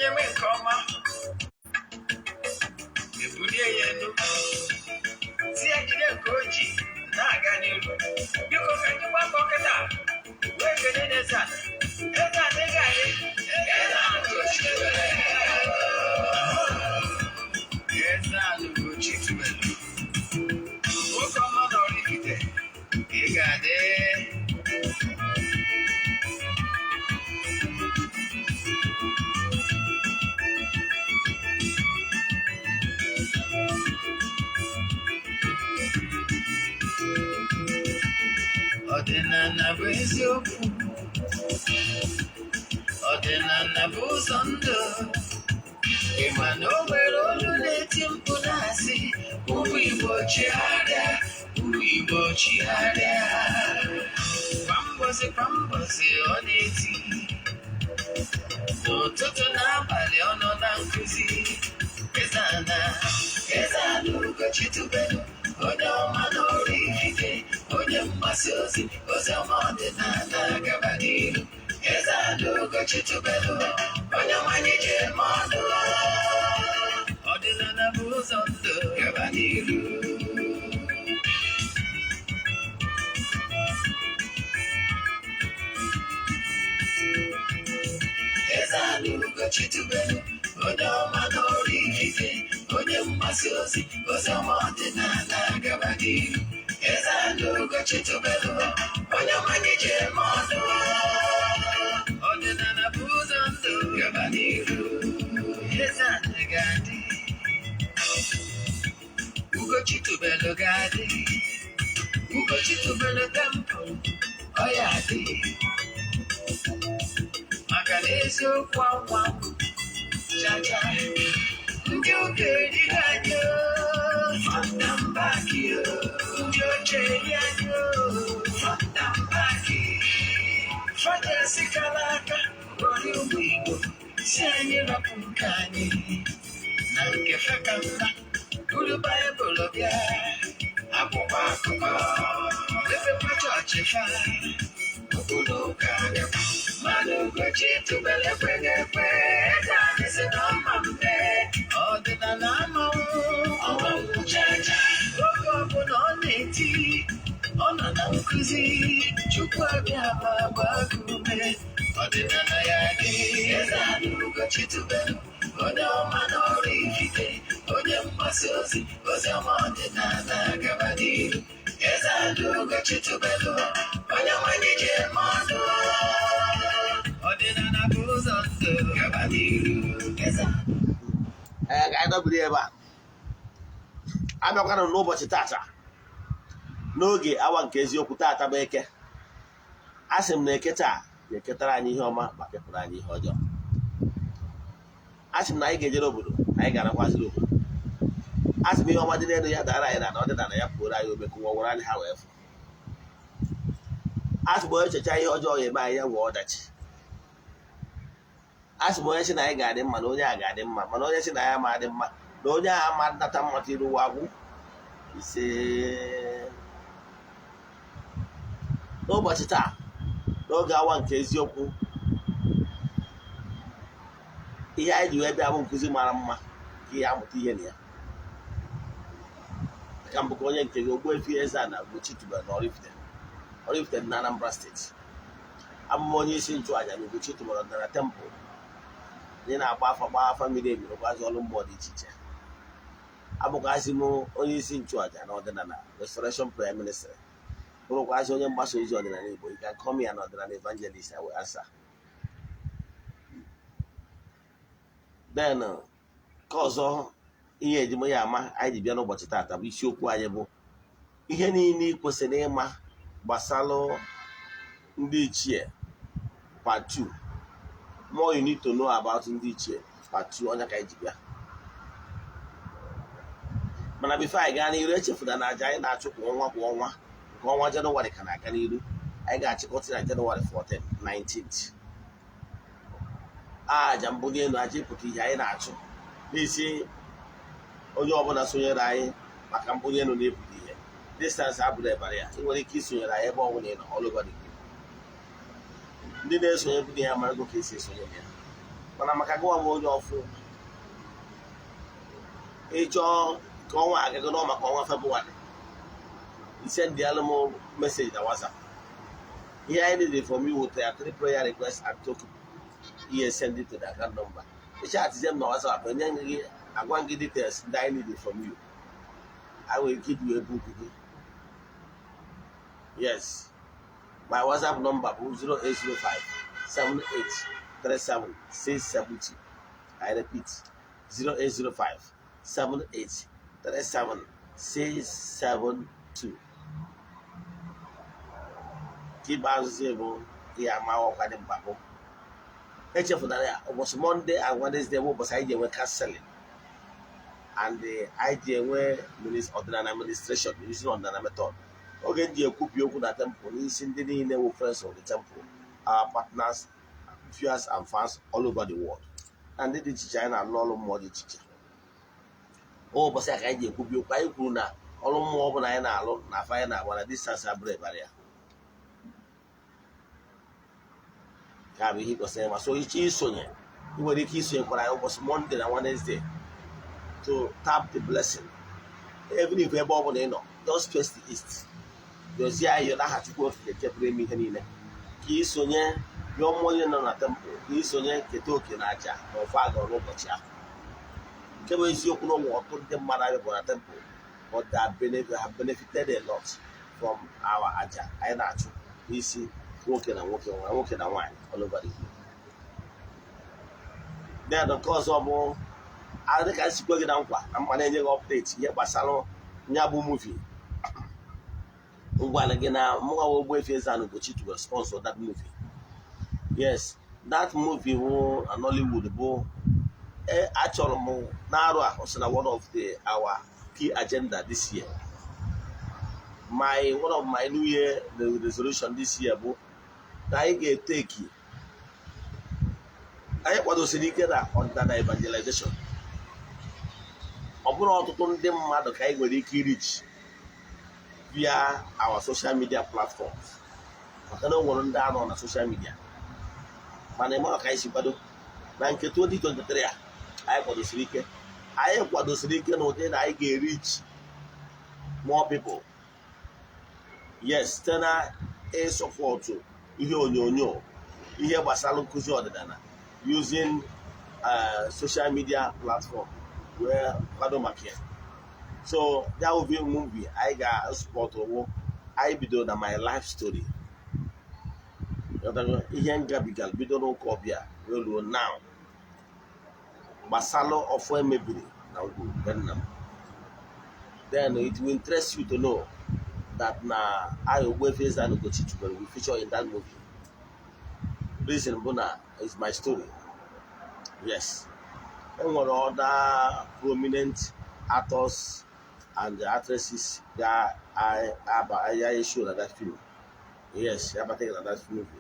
onye nwe nke ọma ebulie ya elu tie jide nke oji na-aga n'iru biko ka anyị gbakọ kịta wee kele n'Eze-Ana Eze-Ana ị ga-adị Eze-Ana Ugochi tubelu nwoke ọma na oraifite ị ga-adị ọdịnala bụ eziokwu ọdịnala bụ ụzọ ndụ ịma na o nwere olu na-eti mkpu na-asị ụmụ Igbo chigharịa ụmụ Igbo chigharịa kwa mbọsị ọ na-eti n'ụtụtụ na abalị ọ nọ na nkụzi Eze-Ana Ugochi tubelu onye ọma na oraifite onye mgbasa ozi ọma ọdịnala gaba n'iru Eze-Ana Ugochi tubelu onye nwanyị ji eme ọnụ ọdịnala bụ ụzọ ndụ gaba n'iru Eze-Ana Ugochi tubelu onye ọma na oraifite onye mgbasa ozi ọma ọdịnala gaba n'iru Eze-Ana Ugochi tubelu onye nwanyị ji eme ọnụ ọdịnala bụ ụzọ ndụ gaba n'iru Eze-Ana ga-adị Ugochi tubelu ga-adị Ugochi tubelu temple ọ ya adị maka na eziokwu anwa chacha ndị oge dịga anyị fọnda mbaki ndị oche dị anyị fọnda mbaki fọnda esikala aka rọrị ụmụ Igbo si anyị rapụ nke anyị na nke feka mma buru Baịbụl bịa akwụkwọ akụkọ mepekwa chọọchị fa obodo ụka agakwa mana Ugochi tubelu ekweghị ekwe Eze-Ana si na ọma mbe ọdịnala amanwụ ọnwa ngwụchacha oge ọbụla ọ na-eti ọ nọ na nkụzi Chukwu abịa agba ume ọdịnala ya dị Eze-Ana Ugochi tubelu onye ọma na oraifite onye mgbasa ozi ọma ọdịnala gaba n'iru Eze-Ana Ugochi tubelu onye nwanyị ji eme ọnụ ọdịnala bụ ụzọ ndụ gaba n'iru anyị dobiri ebe a abịakwana n'ụbọchị tata n'oge awa nke eziokwu tata bụ eke a sị m na eke taa ga-eketara anyị ihe ọma ma kepụrụ anyị ihe ọjọọ a sị m na anyị ga-ejere obodo anyị ga-anakwaziri obodo a sị m ihe ọma dị n'elu ya dara anyị na ọdịnala ya pụrụ anyị obe ka ụwa were anyị ha wee fụ a sị m onye checha ihe ọjọọ ya eme anyị ya nwee ọdachi a sị m onye si na anyị ga-adị mma na onye a ga-adị mma mana onye si na ya ma adị mma na onye agha ma nnata mmata iruwa agwụ ise n'ụbọchị taa n'oge awa nke eziokwu ihe anyị ji wee bịa bụ nkụzi mara mma ka ihe amụta ihe na ya ka mbụ ka onye nke gị Ogbuefi Eze-Ana Ugochi tubelu na oraifite na Anambra steeti abụm onye isi nchụaja na Ugochi tubelu na tempụl ndị na-agba afa mmiri emirokwazi ọrụ mmụọ dị iche iche abụkwazi m onye isi nchụaja na ọdịnala Restoration Prayer Ministry bụrụkwazi onye mgbasa ozi ọdịnala Igbo ị ga-akọm ya na ọdịnala evangelist wee asa den ka ọzọ ihe ejimo ya ama anyị ji bịa n'ụbọchị tata bụ isiokwu anyị bụ ihe niile ị kwesịrị ịma gbasalụ ndị ichie part 2 more you need to know about ndị ichie part 2 onye ka anyị ji bịa mana bifo anyị gaa n'iru echefuna na aja anyị na-achụ kwa ọnwa nke ọnwa Jenụwarị ka na-aga n'iru anyị ga-achịkọta na Jenụwarị 14 19th aja mbuli elu aja ịpụta ihe anyị na-achụ n'isi onye ọbụla sonyere anyị maka mbuli elu na-epụta ihe distance abụrụ ebara ya ị nwere ike isonyere anyị ebe ọbụla ị nọ all over the globe ndị na-esonye bụ ya marago ka esi esonye ya mana maka gị nwa onye ọfụ ịchọ ka ọnwa agago nọ maka ọnwa Febụwarị send the animal message na WhatsApp. Here I need it from you with 3 prayer requests and token. Here send it to the account number. The chat is them na WhatsApp and then I want to get details that I need it from you. I will give you a book. Yes. My WhatsApp number is 0805 7837 670. I repeat 0805 7837 672. Keep able ya ma ọkwa dị mkpagbu. Echefutara ya ụbọchị Monday and Wednesday bụ ụbọchị anyị ga-enwe counseling and anyị ga-enwe ordinary administration using ordinary method. Oge m ji ekwupi okwu na temple n'isi ndị niile wụ friends of the temple, our partners, viewers and fans all over the world. Na ndị dị iche iche anyị na-alụ ọrụ mmụọ dị iche iche. Ụbọchị a ka anyị ji ekwupi okwu anyị kwuru na ọrụ mmụọ ọbụla anyị na-alụ na afọ anyị na-agba na distance abụrụ ebara ya. Ka bụ ihe kwesịrị ma so iche isonye ị nwere ike isonyekwara ya ụbọchị Monday na Wednesday to tap the blessing. Even if ebe ọ bụla ị nọ just face the east. Dozie anyị na aha Chukwu okike chebere ime ihe niile ka isonye yọọ mmụọ onye nọ na temple ka isonye keta oke na aja na ofe a gọrọ n'ụbọchị ahụ. Nke bụ eziokwu na ụmụ ọtụtụ ndị mmadụ anyị bụ na temple but they have benefited a lot from our aja anyị na-achụ n'isi nwoke na nwoke nwoke na nwaanyị all over the world. Then nke ọzọ bụ adị ka nsikwa gị na nkwa na mma na-enye gị update ihe gbasara nya bụ movie. Ngwa gị na mụnwa Ogbuefi Eze-Ana Ugochi to sponsor that movie. Yes, that movie bụ an Hollywood bụ achọrọ m na-arụ ahụ so na one of our key agenda this year. One of my New Year resolution this year bụ na anyị ga-eteki anyị kwadosiri ike na ọdịnala evangelization. Ọ bụrụ ọtụtụ ndị mmadụ ka anyị nwere ike reach via our social media platforms. Maka na o nwere ndị anọ na social media mana eme ka anyị si kwado na nke 2023 a anyị kwadosiri ike na ụdị na anyị ga-reach more people. Yes, site na ịsọpọtụ ihe onyonyo ihe gbasara nkụzi ọdịnala using social media platform wee kwado maka ya. So that will be a movie I got support owo I bido na my life story. Ihe ngabigal bido n'ụka ọbịa ruo now gbasara ọfọ emebiri na ugwu Vietnam. Then it will interest you to know that na Ogbuefi Eze-Ana Ugochi will feature in that movie. Reason Buna is my story. Yes. And what other prominent actors and actresses that I showed at that film. Yes, I take at that movie.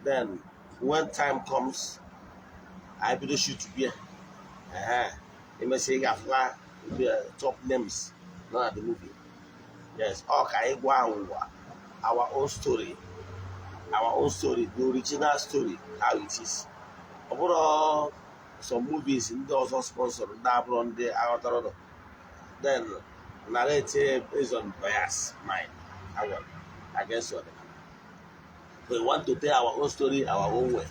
Then when time comes, I will shoot here. You may say the top names, not at the movie. Yes, okay, our own story, the original story, how it is. Overall, some movies in those sponsored on the outer. Then narrative based on bias, mind, against what we want to tell our own story, our own way,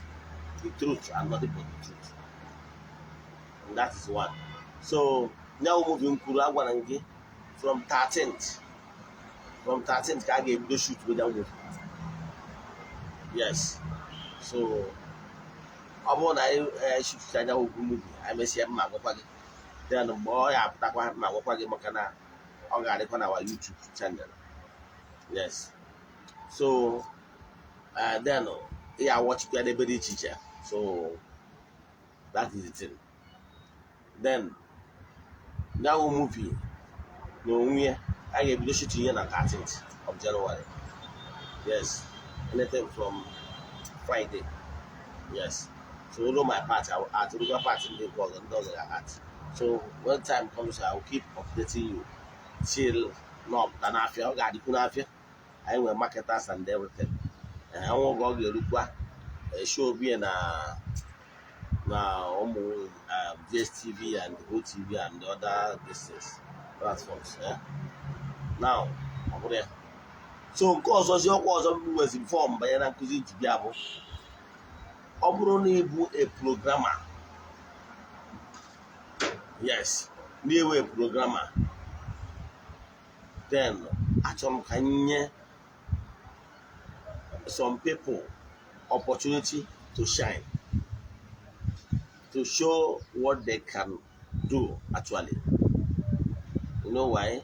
the truth and nothing but the truth. And that is one. So now moving Kurawangi from 13th. From 13th, I gave the shoot with that movie. Yes. So I shoot China movie. I may say Magopagi. Then the boy I have Magopagi Makana on our YouTube channel. Yes. So then I watch anybody teacher. So that is the thing. Then now movie. No, I gave the shooting on the 13th of January. Yes. Anything from Friday. Yes. So all my parts, I will add to the part in the call and those are at. So when time comes, I will keep updating you till no Tanafia, Gadi Kunafia. I will marketers and everything. And I won't go to Lukwa. A show be in now DSTV and OTV and the other business platforms. Now, over there. So, of course, as your was always informed by an acquisition to be able. A programmer. Yes, new a programmer. Then, actually, some people opportunity to shine, to show what they can do actually. You know why?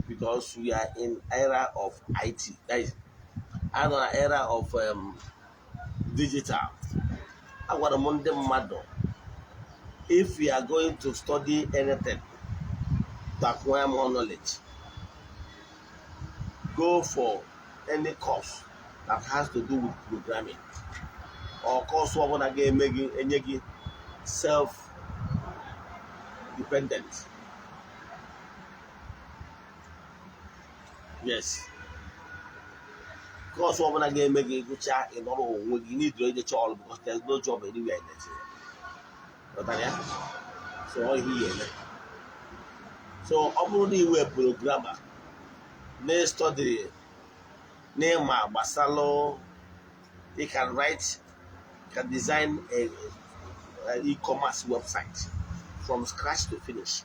Because we are in era of IT. That is, an era of digital. I want a Monday model. If we are going to study anything to acquire more knowledge, go for any course that has to do with programming, or course what want to making self-dependent. Yes. Course what want to making good chat in order you need to read the child because there's no job anywhere in Nigeria. So all here. So only we programmer. They study name Basalo. They can write, can design a e-commerce website from scratch to finish.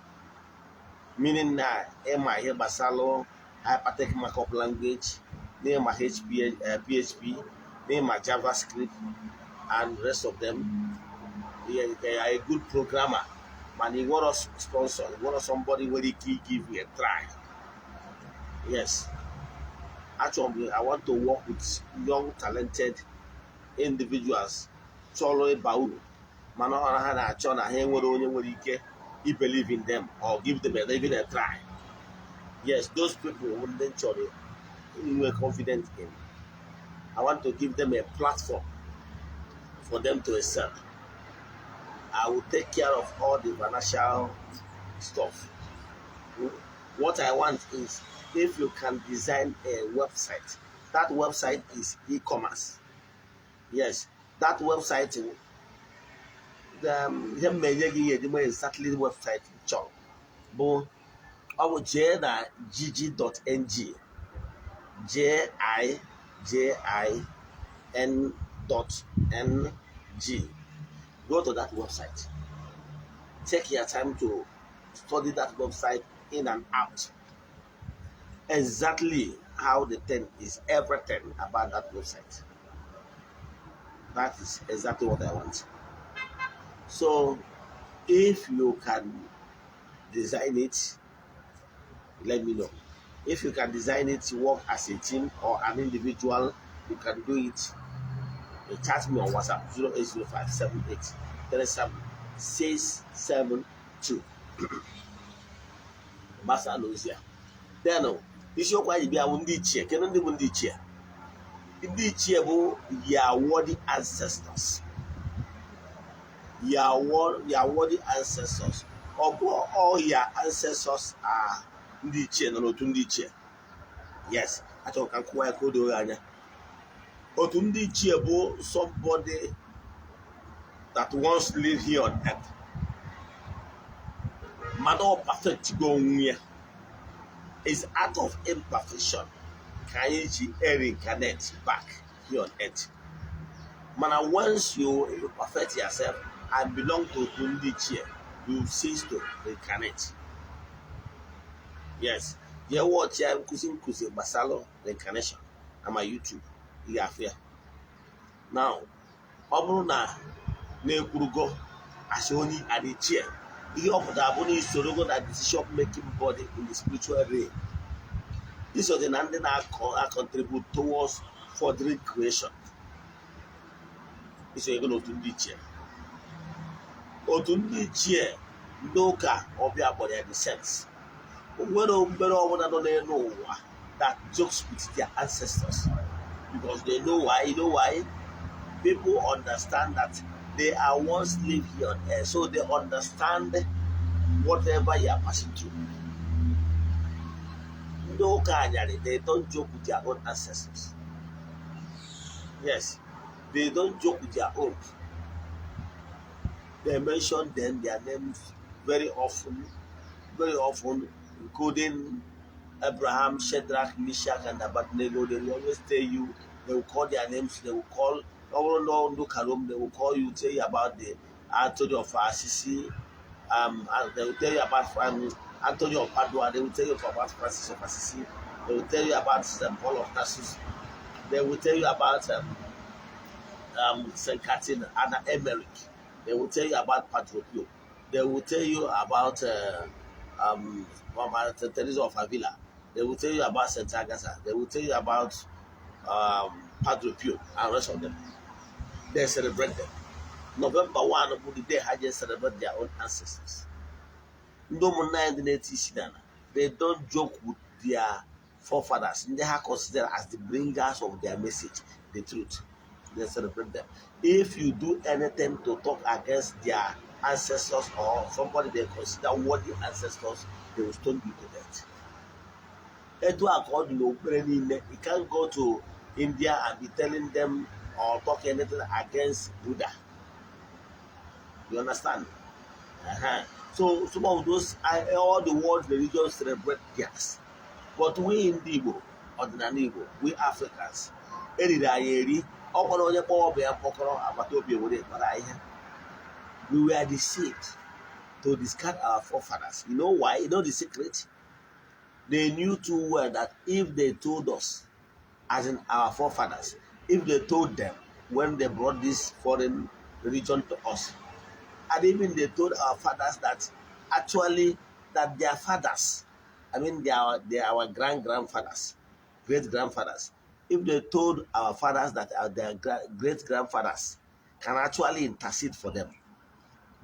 Meaning that here Basalo, hypertext markup language, name PHP, name JavaScript, and rest of them. They are a good programmer. Man, you want to sponsor, you want somebody where they give you a try. Yes. Actually, I want to work with young, talented individuals. Solo Bauru. You believe in them or give them even a try. Yes, those people will eventually we're confident in. I want to give them a platform for them to excel. I will take care of all the financial stuff. What I want is if you can design a website, that website is e-commerce. Yes, that website exactly the website job. But I will gg.ng JIJIN.ng. Go to that website. Take your time to study that website in and out. Exactly how the thing is, everything about that website. That is exactly what I want. So, if you can design it, let me know. If you can design it to work as a team or an individual, you can do it. You chat me on WhatsApp 08057837672. Basa knows here. Then, isiokwu anyị bịa bụ ndị ichie. Kedu ndị bụ ndị ichie? Ndị ichie bụ your worthy ancestors. Your worthy ancestors. All your ancestors are ndị ichie nọ n'otu ndị ichie. Yes, achọrọ ka nkụwa ya ka o doo anya. Otu ndị ichie bụ somebody that once lived here on earth. Mmadụ perfect go onwe ya. Is out of imperfection. Can you reincarnate back here on earth? Man, once you perfect yourself and belong to Tundichie, you cease to reincarnate. Yes. You watch Kusin Basalo reincarnation. I'm on YouTube. You are here. Now, Obruna Nekurugo Ashoni Adichie. He offered Abuni Sorogo that decision making body in the spiritual realm. This was the ending I contribute towards furthering creation. This is going to do this year. Otundichie Noka of your body and the sense. That jokes with their ancestors. Because they know why. You know why? People understand that they are once lived here on earth, so they understand whatever you are passing through. No, they don't joke with their own ancestors. Yes, they don't joke with their own. They mention then their names very often, including Abraham, Shadrach, Meshach, and Abednego. They will always tell you, they will call their names, they will call, they will call you, tell you about the Anthony of Assisi, and they will tell you about Anthony of Padua, they will tell you about Francis of Assisi, they will tell you about Paul of Tarsus, they will tell you about St. Catherine and Emmerich, they will tell you about Padre Pio, they will tell you about St. Teresa of Avila, they will tell you about St. Agatha, they will tell you about Padre Pio and the rest of them. They celebrate them. November 1 will be the day they celebrate their own ancestors. They don't joke with their forefathers. They are considered as the bringers of their message, the truth. They celebrate them. If you do anything to talk against their ancestors or somebody they consider worthy ancestors, they will stone you to death. You can't go to India and be telling them or talk anything against Buddha. You understand? So some of those, all the world religions celebrate theirs. But we in Igbo, we Africans, we were deceived to discard our forefathers. You know why? You know the secret? They knew too well that if they told us, as in our forefathers, if they told them when they brought this foreign religion to us, and even they told our fathers that actually that their fathers, I mean they are our grandfathers, great grandfathers, if they told our fathers that their great grandfathers can actually intercede for them,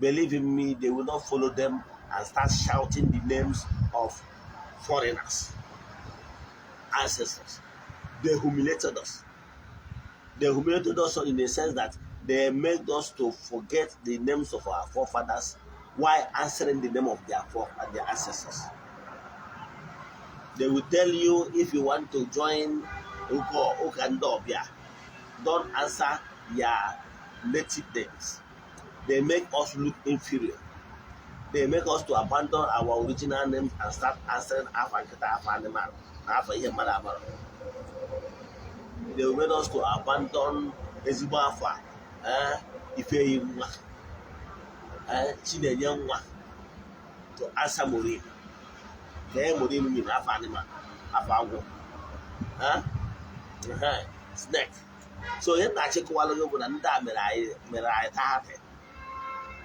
believe in me, they will not follow them and start shouting the names of foreigners, ancestors. They humiliated us. They humiliated us in the sense that they made us to forget the names of our forefathers while answering the name of their ancestors. They will tell you, if you want to join Ukandobia, don't answer their native names. They make us look inferior. They make us to abandon our original names and start answering they made us to abandon ezigbo afa, Ifeyi nwa, Chinenye nwa, to answer Morin. They Morin mean afa animal, afa agwo, snake. So here na chekwalo yo na nda mere ai taate.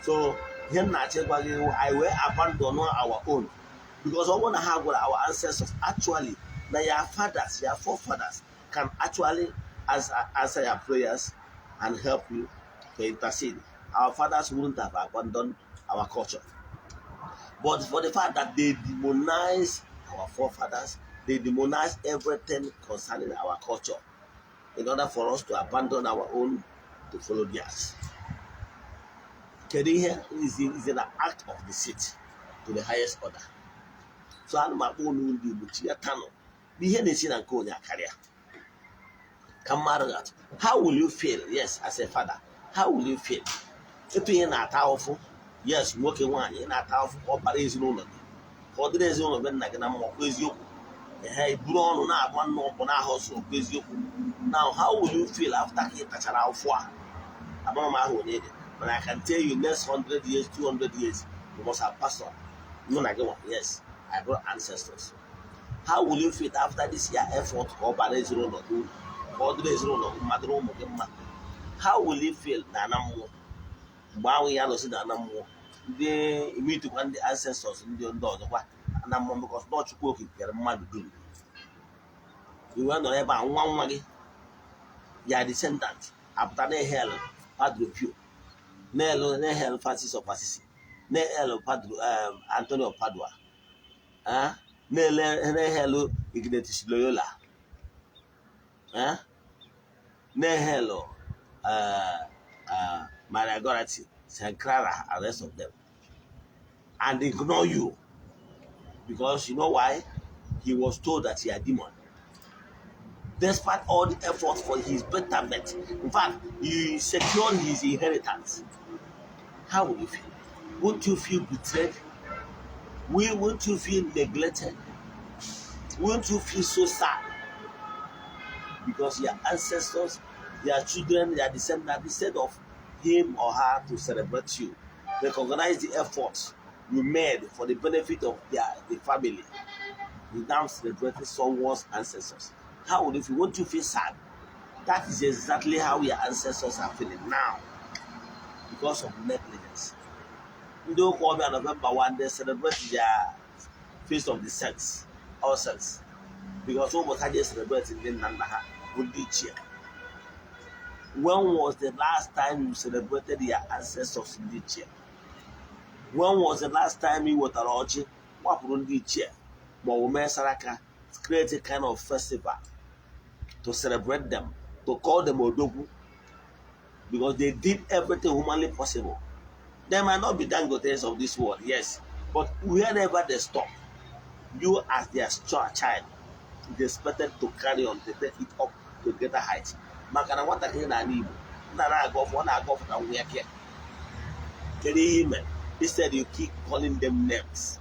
So here na chekwalo I will abandon our own, because all wanna have our ancestors actually, that your fathers, your forefathers can actually answer your prayers and help you to intercede. Our fathers wouldn't have abandoned our culture. But for the fact that they demonize our forefathers, they demonize everything concerning our culture in order for us to abandon our own to follow theirs. Here is an act of deceit to the highest order. So I'm my own how will you feel? Yes, as a father, how will you feel? If you're not powerful, yes, working one, you're not powerful, or Paris no. For the days on when I can quiz you, hey, blown on one more on our house or quiz you. Now, how will you feel after he touch around for? I'm on my own, but I can tell you, next 100 years, 200 years, you must have passed on. No, I go, yes, I brought ancestors. How will you feel after this year effort or Paris no? How will you feel? They meet to the ancestors in the door, and because not spoken, they're mad do. We went on about one money. Your descendant, after the hell, Padre Pio, Nelo, hell, Francis of Assisi, Nelo, Padre Antonio of Padua, Nelo, Ignatius Loyola. Hello, Maria Goretti, St. Clara, and the rest of them, and ignore you because you know why? He was told that he had demon. Despite all the effort for his betterment, in fact, he secured his inheritance. how will you feel? Won't you feel betrayed? Won't you feel neglected? Won't you feel so sad? Because your ancestors, their children, their descendants, instead of him or her to celebrate you, recognize the efforts you made for the benefit of the family. You now celebrating someone's ancestors. How would you feel? Won't you feel sad? That is exactly how your ancestors are feeling now because of negligence. Ndị ụka ọbịa November 1, they celebrate their feast of the saints, all saints, because ụbọchị ha ji celebrate ndị nna nna ha bụ ndị ichie. When was the last time you celebrated your ancestors ndị ichie? When was the last time you wetara ọjị gbapụrụ ndị ichie ma ọ bụ mee saraka, create a kind of festival to celebrate them, to call them odogwu, because they did everything humanly possible. They might not be Dangotes of this world, yes, but wherever they stop, you as their child, they expected to carry on, to take it up to greater heights. Makana watakiri na Igbo, na agọfọ na nweke. Kedu ihe ime? Instead you keep calling them names.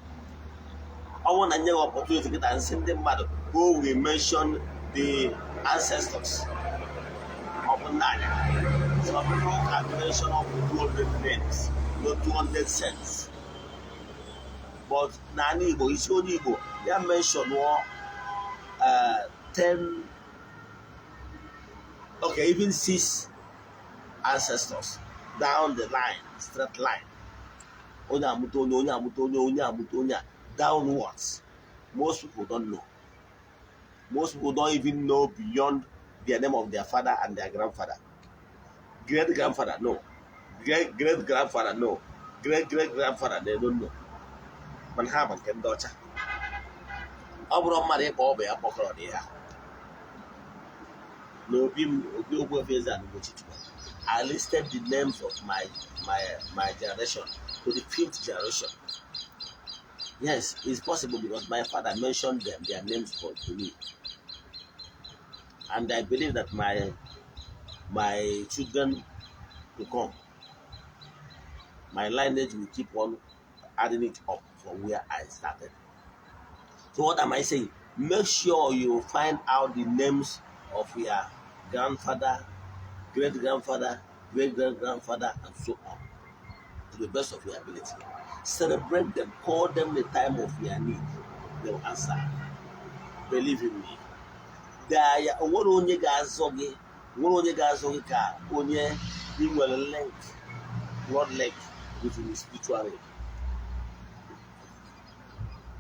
I want to know opportunity to get and send them mad who will mention the ancestors of Nanya. Some people can mention up to 200 names, not 200 cents. But Nani Igbo, Isioni Igbo, they mention 10, okay, even 6 ancestors down the line, straight line. Onya, downwards. Most people don't know. Most people don't even know beyond the name of their father and their grandfather. Great grandfather, no. Great grandfather, no. Great grandfather, they don't know. Manhattan can daughter. No, Ogbuefi Eze-Ana Ugochi. I listed the names of my generation to the 5th generation. Yes, it's possible because my father mentioned them, their names to me. And I believe that my children will come. My lineage will keep on adding it up from where I started. So what am I saying? Make sure you find out the names of your grandfather, great-grandfather, great-great-grandfather, and so on, to the best of your ability. Celebrate them, call them the time of your need. They will answer. Believe in me. There are one onye ga-azọ gị ka onye inwere link, blood link with the spiritual realm.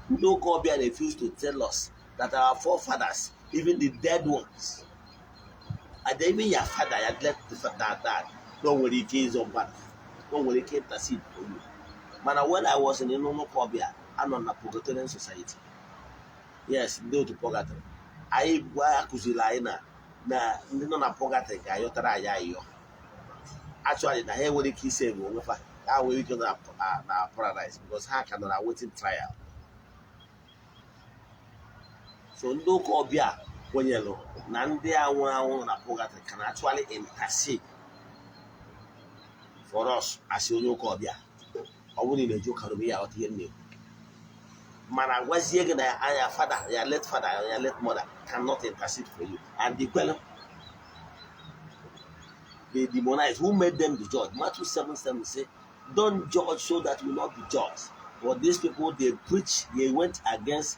No God refused to tell us that our forefathers, even the dead ones, and even your father had left that don't worry, kids of bad, don't worry, keep the seed for you. But when I was in Inonokobia, I'm on a Purgatorian society. Yes, go to Purgatory. I Kuzila na Nina Purgatory, I actually, the hair would keep saying, I will go to paradise because how can I wait in trial? So no Kobia when yellow, Nandia one Purgatory can actually intercede for us as you know Kobia. I wouldn't a joke be out here. Man, I was here, your father, your late father, your late mother cannot intercede for you. And the well, they demonize who made them the judge. Matthew 7:7 say, don't judge so that you will not be judged. But these people, they preach, they went against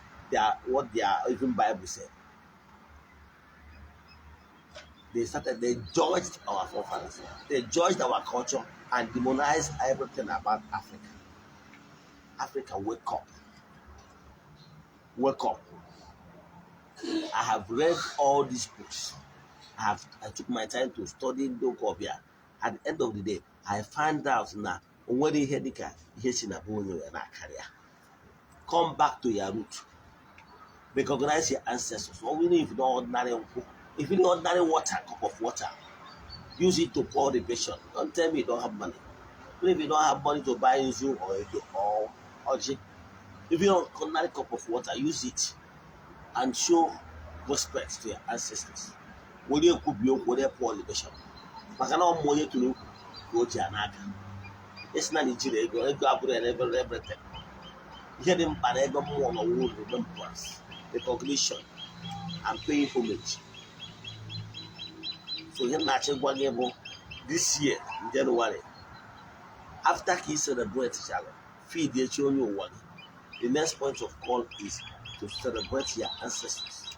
what their even Bible said. They judged our forefathers. They judged our culture and demonized everything about Africa. Africa, wake up. Wake up. I have read all these books. I took my time to study Dokobia. At the end of the day, I found out now when they hear the car, come back to your root. Recognize your ancestors. Or even if you don't ordinary water, cup of water, use it to pour the patient. Don't tell me you don't have money. Even if you don't have money to buy a zoo or if you don't ordinary cup of water, use it and show respect to your ancestors. When you could be pour the patient. Makana money to Ugochi Anaga. It's not ego and everything. Here them by ego more on wood remembrance, recognition, and paying homage. So you're not able this year in January. After he celebrates each other, feed the children one. The next point of call is to celebrate your ancestors.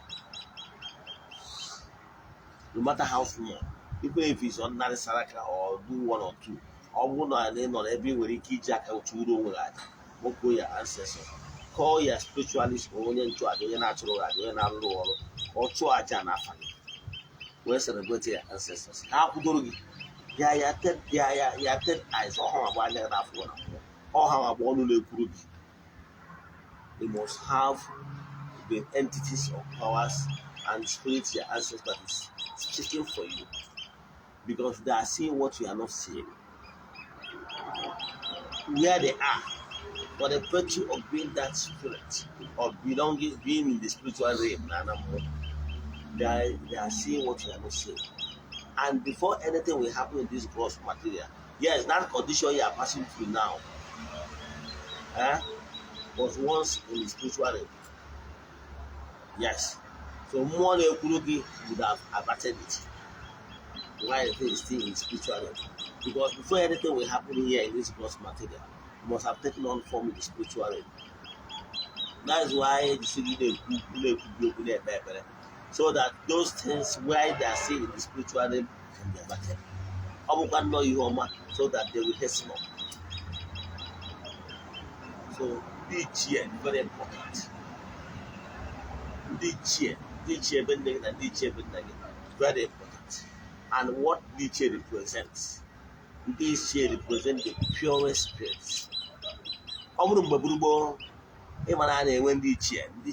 No matter how small, even if it's ordinary saraka or do one or two, or one or then on every way key jack out to do that. What your ancestors? Call your spiritualist or your natural or charge an family. We celebrate your ancestors. How could you? Yeah, eyes or how about that one or how about one group. You must have the entities of powers and spirits your ancestors that is speaking for you because they are seeing what you are not seeing. Where they are, for the virtue of being that spirit, of belonging, being in the spiritual realm, they are seeing what you are not seeing. And before anything will happen in this gross material, yes, that condition you are passing through now was once in the spiritual realm. Yes. So more than Kurugi would have averted it. Why it is still in spiritual realm. Because before anything will happen here in this gross material, it must have taken on form in the spiritual realm. That is why the city so that those things where they are seeing in the spiritual realm can be averted. So that they will hasten up. So each year very important. Each year very important. And what each year represents? Each year represents the purest spirits. Ịmara a na-enwe ndị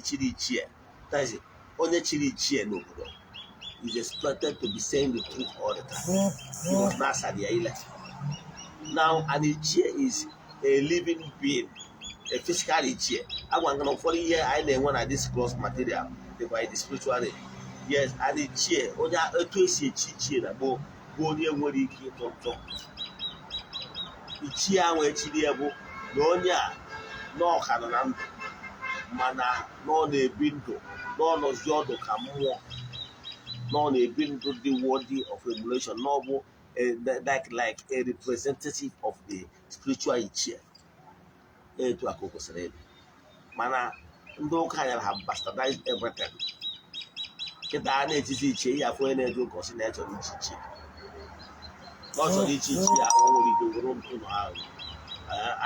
chiri ichie that's it. Onye chiri ichie n'obodo is expected to be saying the truth all the time because na-asa ya ile. Now an ichie is a living being, a physical ichie. Agwa ngana ụfọdụ ihe anyị na-enwe na this gross material by the spiritual realm. Yes, an ichie onye etu esi echi ichie na bụ onye nwere ike ịtụ ntụ. Ichie ahụ echiri ya bụ na onye a n'ọka nọ na ndụ mana nọ na-ebi ndụ n'ọnọzi ọdụ ka mmụọ nọ na-ebi ndụ dị worthy of emulation n'ọbụ like a representative of the spiritual ichie etu aka o kwesịrị ịdị mana ndị ụka anyara ha bastardized everything kịta a na-echizi ichie ihe afọ onye na-eje ụka ọsị na-echọrọ ichi ichie ọ chọrọ ichi ichie ahụ nwere ike gwụrụ ụlọ ahụ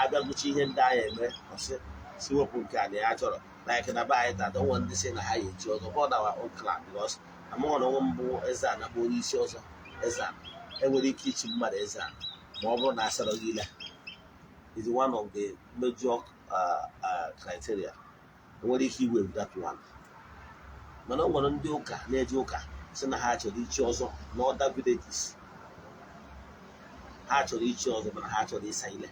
abịagụchi ihe ndị agha eme ọsị si wepụ nke a na ya chọrọ like na be anyị tata onwe ndị si na ha ga-echi ọzọ bụ na our own clan because amụghọ na onwe mbụ Eze-Ana bụ onye isi ọzọ Eze-Ana enwere ike ichi mmadụ Eze-Ana ma ọ bụrụ na asarọ gị ile is one of the major criteria enwere ike iwe that one mana o nwere ndị ụka na-eje ụka si na ha chọrọ ichi ọzọ na other villages ha chọrọ ichi ọzọ mana ha chọrọ ịsa ile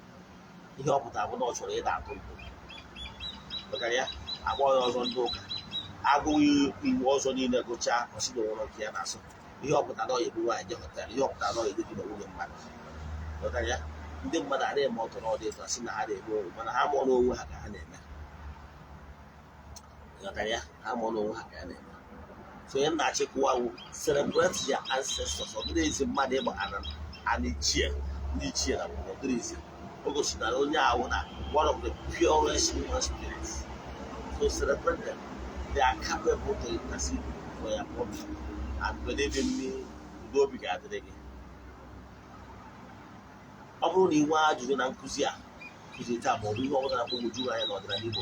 ihe ọ pụtara bụ na ọ chọrọ ịda atụ mpụ maka ya agba ya ọzọ ndị ụka agụghị iwu ọzọ niile gụchaa ọsị na onwere nke ya na-asụ ihe ọ pụtara na ọ ebu nwaanyị je họtel ihe ọ pụtara na ọ edebi na nwunye mmadụ maka ya ndị mmadụ a na-eme ọtọ na ọ dị etu asị na ha na-eme onwe mana ha mụọ n'onwe ha ka ha na-eme maka ya ha mụọ n'onwe ha ka ha na-eme so onye na-achịkwawu celebrate your ancestors ọ dịrị ezi mmadụ ịgba ana ichie ndị ichie na ọ dịrị ezi o gosipụtara onye ahụ na one of the purest human spirits. So celebrate them. They are capable to intercede for your problem. And believe in me, udo bi ga-adịrị gị. Ọ bụrụ na ị nwee ajụjụ na nkụzi a nkụzi taa ma ọ bụ ihe ọ bụla na-akpọgboju anya n'ọdịnala Igbo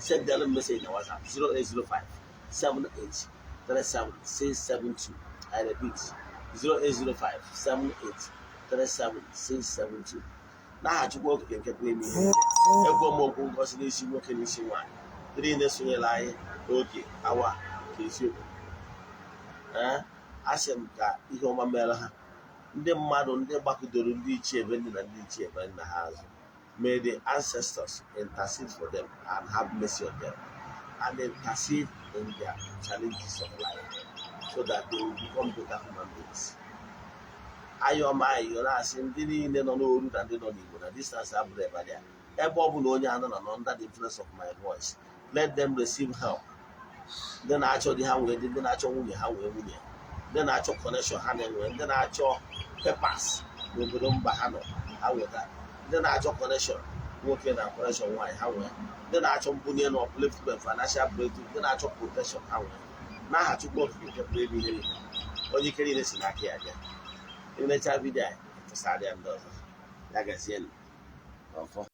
send them message na WhatsApp 0805 78 37 672. I repeat 0805 78 37 672. N'aha Chukwu Okike nke pụrụ ime ihe ebe ọmụokwu ngosi n'isi nwoke n'isi nwaanyị ndị na-esonyere anyị n'oge awa nke isiokwu asị m ka ihe ọma mere ha ndị mmadụ ndị gbakọdoro ndị ichie ebe nne na ndị ichie ebe nna ha azụ may the ancestors intercede for them and have mercy on them and intercede in their challenges of life so that they will become better human beings. ayọma ayọ na-asị ndị niile nọ n'olu na ndị nọ n'Igbo na distance abụrụ ebe ya ebe ọ bụla onye anọ nọ under the influence of my voice, let them receive help. Ndị na-achọ di ha nwee di, ndị na-achọ nwunye ha nwee nwunye, ndị na-achọ connection ha na-enwe, ndị na-achọ papers n'obodo mba ha nọ ha nweta, ndị na-achọ connection nwoke na connection nwaanyị ha nwee, ndị na-achọ mbunye na upliftment financial breakthrough, ndị na-achọ protection ha nwee. N'aha Chukwu Okike nke pụrụ ebe ihe niile, onye ike niile si n'aka ya bịa. Emechaa vidiyo a efesara ya ndị ọzọ, ya gazienụ n'ọfọ.